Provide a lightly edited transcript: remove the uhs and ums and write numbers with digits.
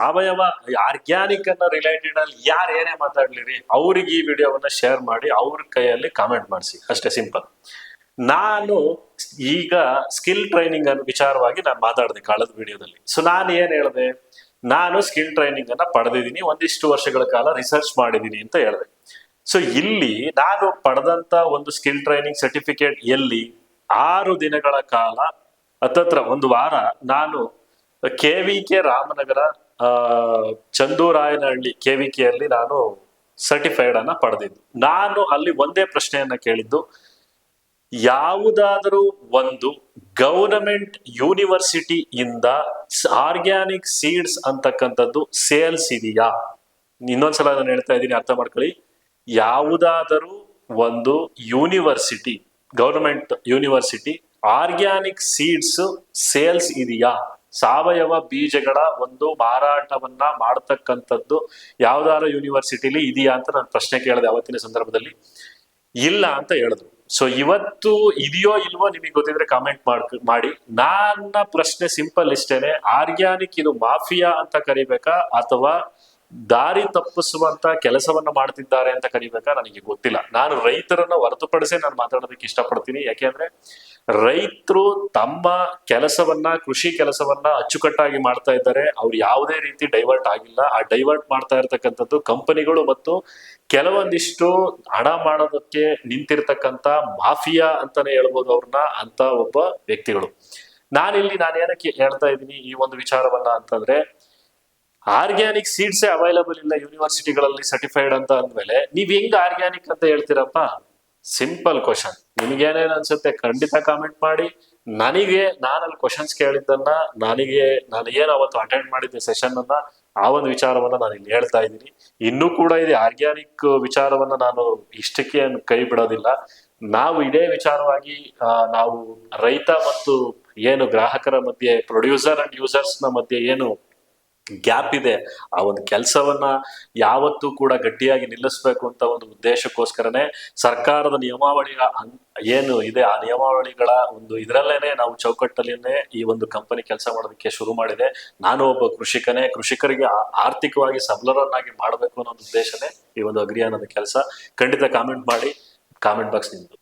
ಸಾವಯವ ಆರ್ಗ್ಯಾನಿಕ್ ಅನ್ನ ರಿಲೇಟೆಡ್ ಅಲ್ಲಿ ಯಾರು ಏನೇ ಮಾತಾಡ್ಲಿರಿ ಅವ್ರಿಗೆ ಈ ವಿಡಿಯೋವನ್ನ ಶೇರ್ ಮಾಡಿ ಅವ್ರ ಕೈಯಲ್ಲಿ ಕಾಮೆಂಟ್ ಮಾಡಿಸಿ, ಅಷ್ಟೇ ಸಿಂಪಲ್. ನಾನು ಈಗ ಸ್ಕಿಲ್ ಟ್ರೈನಿಂಗ್ ಅನ್ನು ವಿಚಾರವಾಗಿ ನಾನು ಮಾತಾಡಿದೆ ಕಳೆದ ವಿಡಿಯೋದಲ್ಲಿ. ಸೊ ನಾನು ಏನ್ ಹೇಳಿದೆ, ನಾನು ಸ್ಕಿಲ್ ಟ್ರೈನಿಂಗ್ ಅನ್ನ ಪಡೆದಿದ್ದೀನಿ, ಒಂದಿಷ್ಟು ವರ್ಷಗಳ ಕಾಲ ರಿಸರ್ಚ್ ಮಾಡಿದ್ದೀನಿ ಅಂತ ಹೇಳಿದೆ. ಸೊ ಇಲ್ಲಿ ನಾನು ಪಡೆದಂತ ಒಂದು ಸ್ಕಿಲ್ ಟ್ರೈನಿಂಗ್ ಸರ್ಟಿಫಿಕೇಟ್ ಎಲ್ಲಿ 6 ದಿನಗಳ ಕಾಲ ಹತ್ತತ್ರ ಒಂದು ವಾರ ನಾನು KVK ರಾಮನಗರ ಚಂದೂರಾಯನಹಳ್ಳಿ KVK ಅಲ್ಲಿ ನಾನು ಸರ್ಟಿಫೈಡ್ ಅನ್ನ ಪಡೆದಿದ್ದು. ನಾನು ಅಲ್ಲಿ ಒಂದೇ ಪ್ರಶ್ನೆಯನ್ನ ಕೇಳಿದ್ದು, ಯಾವುದಾದರೂ ಒಂದು ಗವರ್ನಮೆಂಟ್ ಯೂನಿವರ್ಸಿಟಿ ಇಂದ ಆರ್ಗ್ಯಾನಿಕ್ ಸೀಡ್ಸ್ ಅಂತಕ್ಕಂಥದ್ದು ಸೇಲ್ಸ್ ಇದೆಯಾ? ಇನ್ನೊಂದ್ಸಲ ನಾನು ಹೇಳ್ತಾ ಇದ್ದೀನಿ, ಅರ್ಥ ಮಾಡ್ಕೊಳ್ಳಿ. ಯಾವುದಾದರೂ ಒಂದು university, government university organic seeds sales ಇದೆಯಾ? ಸಾವಯವ ಬೀಜಗಳ ಒಂದು ಮಾರಾಟವನ್ನ ಮಾಡತಕ್ಕಂಥದ್ದು ಯಾವ್ದಾದ್ರು ಯೂನಿವರ್ಸಿಟಿಲಿ ಇದೆಯಾ ಅಂತ ನಾನು ಪ್ರಶ್ನೆ ಕೇಳಿದೆ ಅವತ್ತಿನ ಸಂದರ್ಭದಲ್ಲಿ. ಇಲ್ಲ ಅಂತ ಹೇಳಿದ್ರು. ಸೊ ಇವತ್ತು ಇದೆಯೋ ಇಲ್ವೋ ನಿಮಗೆ ಗೊತ್ತಿದ್ರೆ ಕಾಮೆಂಟ್ ಮಾಡಿ. ನನ್ನ ಪ್ರಶ್ನೆ ಸಿಂಪಲ್ ಇಷ್ಟೇನೆ, ಆರ್ಗ್ಯಾನಿಕ್ ಇದು ಮಾಫಿಯಾ ಅಂತ ಕರಿಬೇಕಾ ಅಥವಾ ದಾರಿ ತಪ್ಪಿಸುವಂತ ಕೆಲಸವನ್ನ ಮಾಡ್ತಿದ್ದಾರೆ ಅಂತ ಕರಿಬೇಕಾ? ನನಗೆ ಗೊತ್ತಿಲ್ಲ. ನಾನು ರೈತರನ್ನ ಹೊರತುಪಡಿಸಿ ನಾನು ಮಾತಾಡೋದಕ್ಕೆ ಇಷ್ಟಪಡ್ತೀನಿ. ಯಾಕೆಂದ್ರೆ ರೈತರು ತಮ್ಮ ಕೆಲಸವನ್ನ, ಕೃಷಿ ಕೆಲಸವನ್ನ ಅಚ್ಚುಕಟ್ಟಾಗಿ ಮಾಡ್ತಾ ಇದ್ದಾರೆ. ಅವ್ರು ಯಾವುದೇ ರೀತಿ ಡೈವರ್ಟ್ ಆಗಿಲ್ಲ. ಆ ಡೈವರ್ಟ್ ಮಾಡ್ತಾ ಇರ್ತಕ್ಕಂಥದ್ದು ಕಂಪನಿಗಳು ಮತ್ತು ಕೆಲವೊಂದಿಷ್ಟು ಹಣ ಮಾಡೋದಕ್ಕೆ ನಿಂತಿರ್ತಕ್ಕಂಥ ಮಾಫಿಯಾ ಅಂತಾನೆ ಹೇಳ್ಬೋದು ಅವ್ರನ್ನ, ಅಂತ ಒಬ್ಬ ವ್ಯಕ್ತಿಗಳು. ನಾನು ಏನಕ್ಕೆ ಹೇಳ್ತಾ ಇದ್ದೀನಿ ಈ ಒಂದು ವಿಚಾರವನ್ನ ಅಂತಂದ್ರೆ, ಆರ್ಗ್ಯಾನಿಕ್ ಸೀಡ್ಸೇ ಅವೈಲಬಲ್ ಇಲ್ಲ ಯೂನಿವರ್ಸಿಟಿಗಳಲ್ಲಿ ಸರ್ಟಿಫೈಡ್ ಅಂತ ಅಂದ್ಮೇಲೆ ನೀವ್ ಹೆಂಗ್ ಆರ್ಗ್ಯಾನಿಕ್ ಅಂತ ಹೇಳ್ತೀರಪ್ಪ? Simple question. ನಿಮ್ಗೇನೇನ್ ಅನ್ಸುತ್ತೆ ಖಂಡಿತ ಕಾಮೆಂಟ್ ಮಾಡಿ. ನಾನಲ್ಲಿ ಕ್ವಶನ್ಸ್ ಕೇಳಿದ್ದನ್ನ ನಾನು ಏನ್ ಅವತ್ತು ಅಟೆಂಡ್ ಮಾಡಿದ್ದೆ ಸೆಷನ್ ಅನ್ನ, ಆ ಒಂದು ವಿಚಾರವನ್ನ ನಾನು ಇಲ್ಲಿ ಹೇಳ್ತಾ ಇದ್ದೀನಿ. ಇನ್ನೂ ಕೂಡ ಇದೆ ಆರ್ಗ್ಯಾನಿಕ್ ವಿಚಾರವನ್ನ ನಾನು ಇಷ್ಟಕ್ಕೆ ಕೈ ಬಿಡೋದಿಲ್ಲ. ನಾವು ಇದೇ ವಿಚಾರವಾಗಿ ನಾವು ರೈತ ಮತ್ತು ಏನು ಗ್ರಾಹಕರ ಮಧ್ಯೆ, ಪ್ರೊಡ್ಯೂಸರ್ ಅಂಡ್ ಯೂಸರ್ಸ್ ನ ಮಧ್ಯೆ ಏನು ಗ್ಯಾಪ್ ಇದೆ, ಆ ಒಂದು ಕೆಲಸವನ್ನ ಯಾವತ್ತೂ ಕೂಡ ಗಟ್ಟಿಯಾಗಿ ನಿಲ್ಲಿಸ್ಬೇಕು ಅಂತ ಒಂದು ಉದ್ದೇಶಕ್ಕೋಸ್ಕರನೇ ಸರ್ಕಾರದ ನಿಯಮಾವಳಿ ಏನು ಇದೆ, ಆ ನಿಯಮಾವಳಿಗಳ ಒಂದು ಇದರಲ್ಲೇನೆ ನಾವು ಚೌಕಟ್ಟಲ್ಲಿನೇ ಈ ಒಂದು ಕಂಪನಿ ಕೆಲಸ ಮಾಡೋದಕ್ಕೆ ಶುರು ಮಾಡಿದೆ. ನಾನು ಒಬ್ಬ ಕೃಷಿಕರಿಗೆ ಆರ್ಥಿಕವಾಗಿ ಸಬಲರನ್ನಾಗಿ ಮಾಡಬೇಕು ಅನ್ನೋ ಉದ್ದೇಶನೇ ಈ ಒಂದು ಅಗ್ರಿ ಅನ್ನೋದು ಕೆಲಸ. ಖಂಡಿತ ಕಾಮೆಂಟ್ ಮಾಡಿ. ಕಾಮೆಂಟ್ ಬಾಕ್ಸ್ ನಿಮ್ದು.